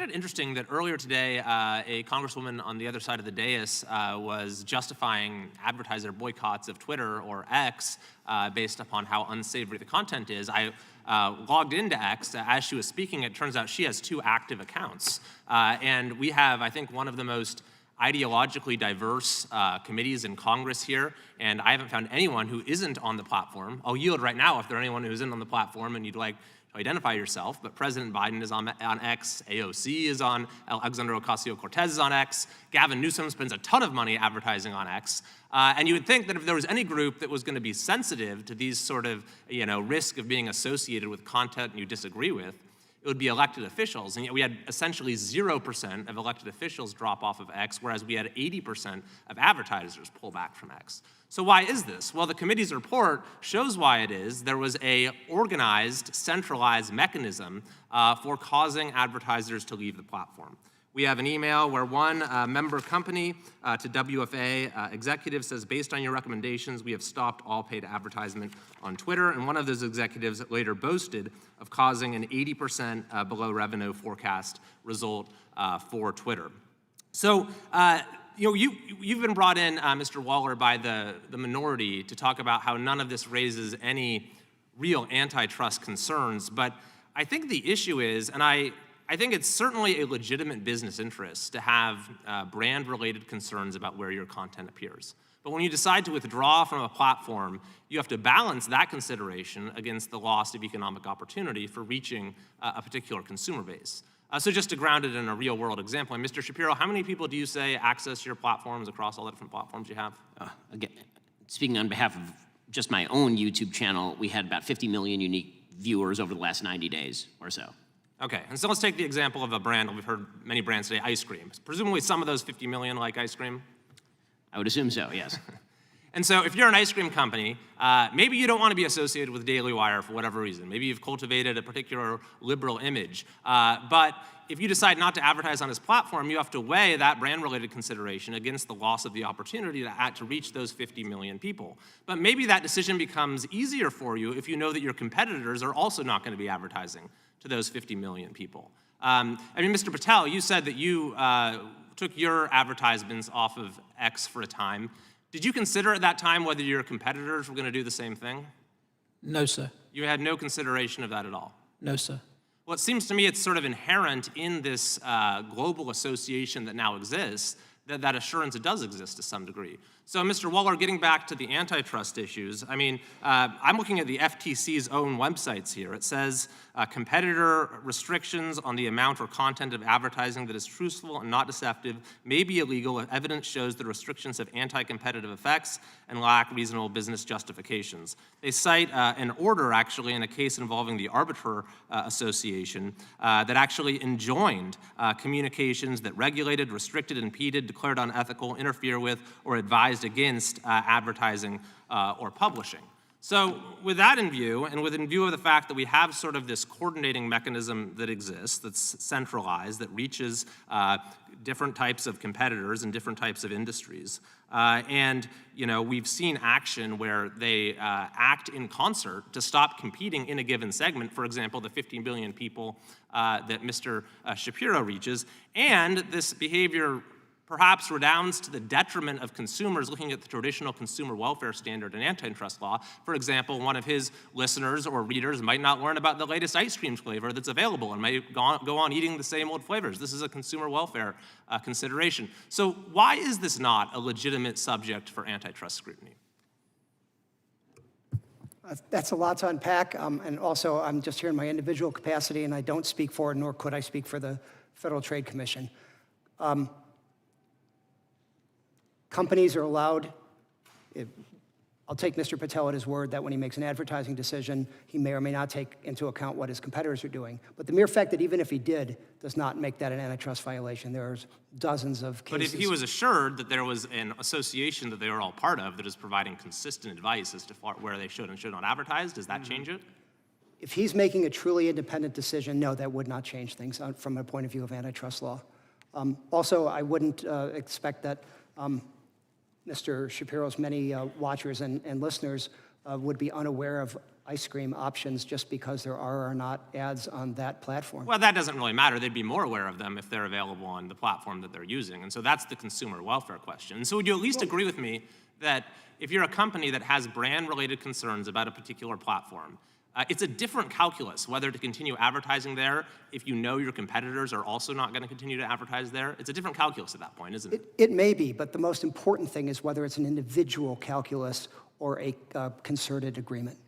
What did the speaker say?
find it interesting that earlier today, a congresswoman on the other side of the dais was justifying advertiser boycotts of Twitter or X based upon how unsavory the content is. I logged into X as she was speaking. It turns out she has 2 active accounts. And we have, I think, one of the most ideologically diverse committees in Congress here, and I haven't found anyone who isn't on the platform. I'll yield right now if there's anyone who isn't on the platform and you'd like to identify yourself, but President Biden is on X, AOC is on, Alexandria Ocasio-Cortez is on X, Gavin Newsom spends a ton of money advertising on X, and you would think that if there was any group that was going to be sensitive to these sort of, risk of being associated with content you disagree with, it would be elected officials, and yet we had essentially 0% of elected officials drop off of X, whereas we had 80% of advertisers pull back from X. So why is this? Well, the committee's report shows why it is. There was a organized, centralized mechanism for causing advertisers to leave the platform. We have an email where one member company to WFA executive says, based on your recommendations, we have stopped all paid advertisement on Twitter. And one of those executives later boasted of causing an 80% below revenue forecast result for Twitter. So, you've been brought in, Mr. Waller, by the minority to talk about how none of this raises any real antitrust concerns. But I think the issue is, and I think it's certainly a legitimate business interest to have brand-related concerns about where your content appears. But when you decide to withdraw from a platform, you have to balance that consideration against the loss of economic opportunity for reaching a particular consumer base. So just to ground it in a real-world example, Mr. Shapiro, how many people do you say access your platforms across all the different platforms you have? Again, speaking on behalf of just my own YouTube channel, we had about 50 million unique viewers over the last 90 days or so. Okay, and so let's take the example of a brand. We've heard many brands today, ice cream. Presumably some of those 50 million like ice cream? I would assume so, yes. And so if you're an ice cream company, maybe you don't want to be associated with Daily Wire for whatever reason. Maybe you've cultivated a particular liberal image. But if you decide not to advertise on his platform, you have to weigh that brand-related consideration against the loss of the opportunity to reach those 50 million people. But maybe that decision becomes easier for you if you know that your competitors are also not going to be advertising to those 50 million people. Mr. Patel, you said that you took your advertisements off of X for a time. Did you consider at that time whether your competitors were going to do the same thing? No, sir. You had no consideration of that at all? No, sir. Well, it seems to me it's sort of inherent in this global association that now exists that assurance does exist to some degree. So, Mr. Waller, getting back to the antitrust issues, I'm looking at the FTC's own websites here. It says competitor restrictions on the amount or content of advertising that is truthful and not deceptive may be illegal if evidence shows the restrictions have anti-competitive effects and lack reasonable business justifications. They cite an order, actually, in a case involving the Arbiter Association that actually enjoined communications that regulated, restricted, impeded, declared unethical, interfere with, or advised against advertising or publishing. So with that in view, and in view of the fact that we have sort of this coordinating mechanism that exists, that's centralized, that reaches different types of competitors and different types of industries, and we've seen action where they act in concert to stop competing in a given segment, for example, the 50 million people that Mr. Shapiro reaches, and this behavior perhaps redounds to the detriment of consumers looking at the traditional consumer welfare standard and antitrust law. For example, one of his listeners or readers might not learn about the latest ice cream flavor that's available and may go on eating the same old flavors. This is a consumer welfare consideration. So why is this not a legitimate subject for antitrust scrutiny? That's a lot to unpack, and also I'm just here in my individual capacity, and I don't speak for, nor could I speak for the Federal Trade Commission. Companies are allowed, I'll take Mr. Patel at his word that when he makes an advertising decision, he may or may not take into account what his competitors are doing. But the mere fact that even if he did does not make that an antitrust violation. There's dozens of cases. But if he was assured that there was an association that they were all part of that is providing consistent advice as to where they should and should not advertise, does that change it? If he's making a truly independent decision, no, that would not change things from a point of view of antitrust law. Also, I wouldn't expect that Mr. Shapiro's many watchers and listeners would be unaware of ice cream options just because there are or not ads on that platform. Well, that doesn't really matter. They'd be more aware of them if they're available on the platform that they're using. And so that's the consumer welfare question. And so would you at least agree with me that if you're a company that has brand-related concerns about a particular platform, it's a different calculus whether to continue advertising there if you know your competitors are also not going to continue to advertise there? It's a different calculus at that point, isn't it? It may be, but the most important thing is whether it's an individual calculus or a concerted agreement.